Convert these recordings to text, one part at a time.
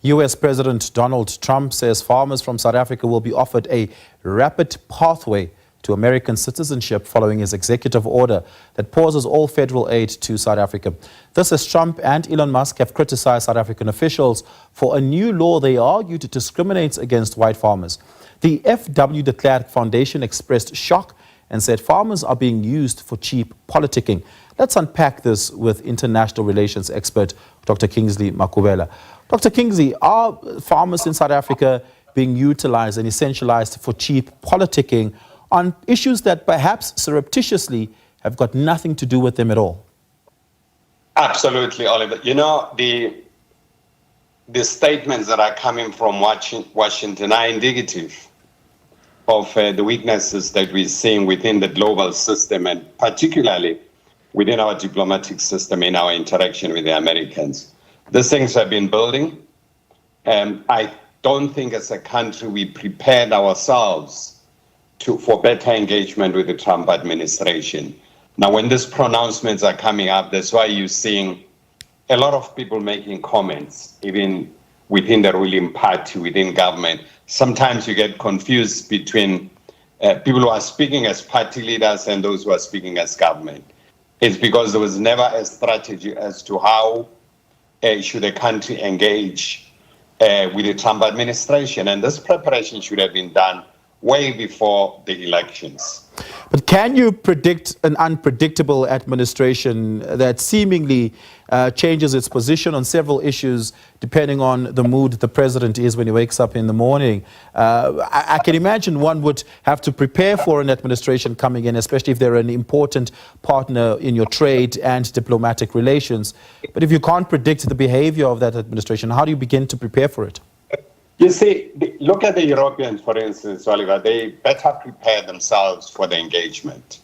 U.S. President Donald Trump says farmers from South Africa will be offered a rapid pathway to American citizenship following his executive order that pauses all federal aid to South Africa. This as Trump and Elon Musk have criticized South African officials for a new law they argue discriminates against white farmers. The F.W. de Klerk Foundation expressed shock and said farmers are being used for cheap politicking. Let's unpack this with international relations expert Dr. Kingsley Makubela. Dr. Kingsley, are farmers in South Africa being utilized and essentialized for cheap politicking on issues that perhaps surreptitiously have got nothing to do with them at all? Absolutely, Oliver. You know, the statements that are coming from Washington are indicative of the weaknesses that we're seeing within the global system, and particularly within our diplomatic system in our interaction with the Americans. These things have been building. I don't think as a country we prepared ourselves for better engagement with the Trump administration. Now, when these pronouncements are coming up, that's why you're seeing a lot of people making comments, even within the ruling party, within government. Sometimes you get confused between people who are speaking as party leaders and those who are speaking as government. It's because there was never a strategy as to how should a country engage with the Trump administration. And this preparation should have been done way before the elections. But can you predict an unpredictable administration that seemingly changes its position on several issues depending on the mood the president is when he wakes up in the morning? I can imagine one would have to prepare for an administration coming in, especially if they're an important partner in your trade and diplomatic relations. But if you can't predict the behavior of that administration, how do you begin to prepare for it? You see, look at the Europeans, for instance, Oliver. They better prepare themselves for the engagement.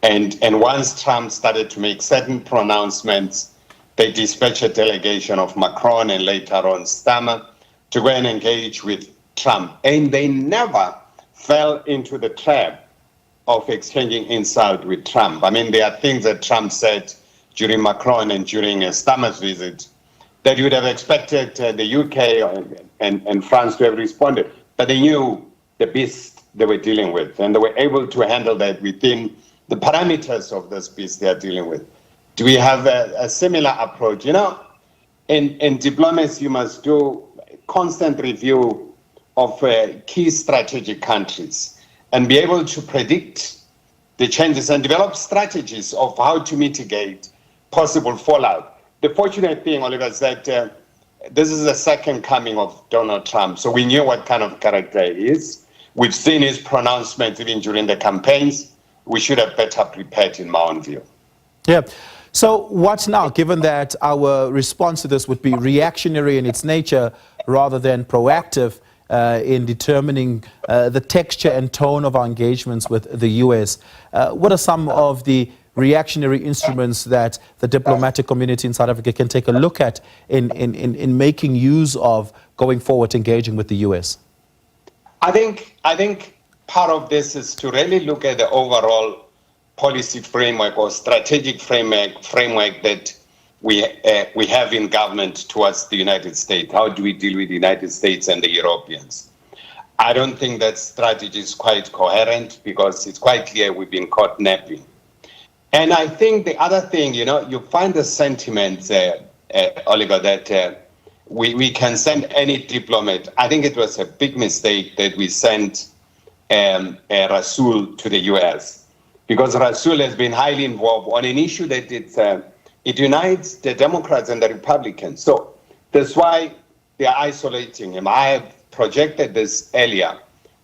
And once Trump started to make certain pronouncements, they dispatched a delegation of Macron and later on Starmer to go and engage with Trump. And they never fell into the trap of exchanging insult with Trump. I mean, there are things that Trump said during Macron and during Starmer's visit that you would have expected the UK and France to have responded. But they knew the beast they were dealing with, and they were able to handle that within the parameters of this beast they are dealing with. Do we have a similar approach? You know, in diplomacy, you must do constant review of key strategic countries and be able to predict the changes and develop strategies of how to mitigate possible fallout. The fortunate thing, Oliver, is that this is the second coming of Donald Trump. So we knew what kind of character he is. We've seen his pronouncements even during the campaigns. We should have better prepared, in my own view. Yeah. So what now, given that our response to this would be reactionary in its nature rather than proactive in determining the texture and tone of our engagements with the U.S., what are some of the reactionary instruments that the diplomatic community in South Africa can take a look at in making use of going forward engaging with the U.S.? I think part of this is to really look at the overall policy framework or strategic framework that we have in government towards the United States. How do we deal with the United States and the Europeans? I don't think that strategy is quite coherent because it's quite clear we've been caught napping. And I think the other thing, you know, you find the sentiment, Oliver, that we can send any diplomat. I think it was a big mistake that we sent Rasool to the U.S. because Rasool has been highly involved on an issue that it unites the Democrats and the Republicans. So that's why they are isolating him. I have projected this earlier,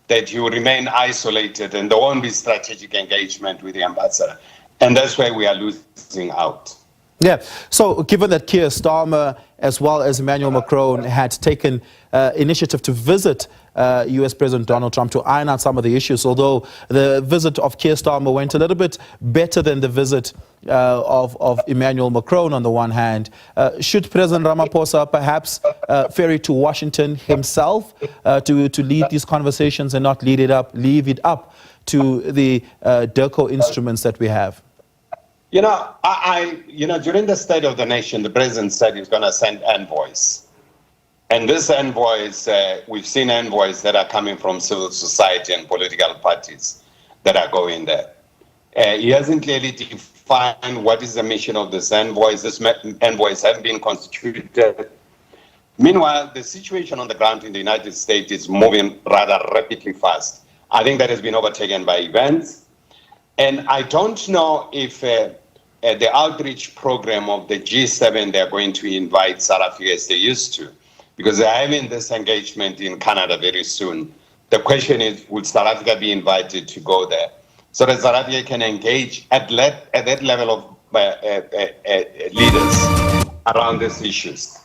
that he will remain isolated and there won't be strategic engagement with the ambassador. And that's where we are losing out. Yeah. So given that Keir Starmer as well as Emmanuel Macron had taken initiative to visit U.S. President Donald Trump to iron out some of the issues, although the visit of Keir Starmer went a little bit better than the visit of Emmanuel Macron on the one hand, should President Ramaphosa perhaps ferry to Washington himself to lead these conversations and not leave it up to the DIRCO instruments that we have? You know, during the State of the Nation, the president said he's going to send envoys. And these envoys, we've seen envoys that are coming from civil society and political parties that are going there. He hasn't clearly defined what is the mission of these envoys. These envoys haven't been constituted. Meanwhile, the situation on the ground in the United States is moving rather rapidly fast. I think that has been overtaken by events. And I don't know if the outreach program of the G7, they're going to invite South Africa as they used to, because they're having this engagement in Canada very soon. The question is, will South Africa be invited to go there so that South Africa can engage at that level of leaders around these issues?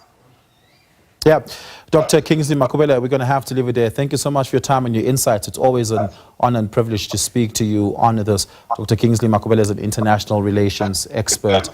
Yeah. Dr. Kingsley Makubele, we're going to have to leave it there. Thank you so much for your time and your insights. It's always an honor and privilege to speak to you on this. Dr. Kingsley Makubele is an international relations expert.